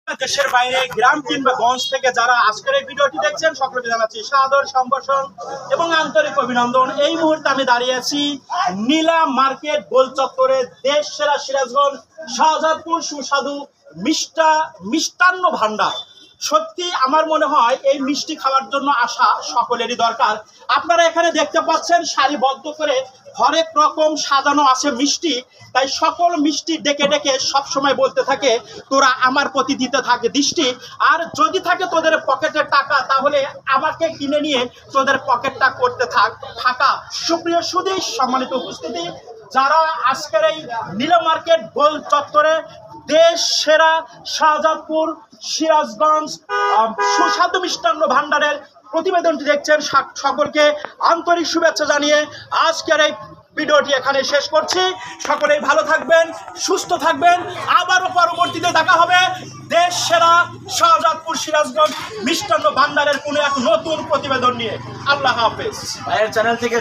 দেশের বাইরে গ্রাম কিংবা গঞ্জ থেকে যারা আজকের এই ভিডিওটি দেখছেন সকলকে জানাচ্ছি সাদর সম্ভাষণ এবং আন্তরিক অভিনন্দন। এই মুহূর্তে আমি দাঁড়িয়ে আছি নীলা মার্কেট গোল চত্বরে, দেশ সেরা সিরাজগঞ্জ শাহজাদপুর সুস্বাদু মিষ্টান্ন ভান্ডার। সত্যি আমার মনে হয় এই মিষ্টি খাওয়ার জন্য আসা সকলেরই দরকার। আপনারা এখানে দেখতে পাচ্ছেন সারিবদ্ধ করে হরেক রকম সাজানো আছে মিষ্টি, তাই সকল মিষ্টি ডেকে ডেকে সবসময় বলতে থাকে তোরা আমার প্রতি দিতে থাকে দৃষ্টি, আর যদি থাকে তোদের পকেটে টাকা তাহলে আমাকে কিনে নিয়ে তোদের পকেটটা করতে থাক ফাঁকা। সুপ্রিয় সুধী, সম্মানিত উপস্থিতি, যারা আজকের এই নীলা মার্কেট গোল চত্বরে দেশ সেরা শাহজাদপুর সিরাজগঞ্জ সুস্বাদু মিষ্টান্ন ভান্ডারের প্রতিবেদনটি দেখছেন, সকলকে আন্তরিক শুভেচ্ছা জানিয়ে আজকের এই ভিডিওটি এখানে শেষ করছি। সকলেই ভালো থাকবেন, সুস্থ থাকবেন। আবারও পরবর্তীতে দেখা হবে দেশ সেরা শাহজাদপুর সিরাজগঞ্জ মিষ্টান্ন ভান্ডারের কোনো এক নতুন প্রতিবেদন নিয়ে। আল্লাহ হাফেজ। ভাইয়ের চ্যানেল থেকে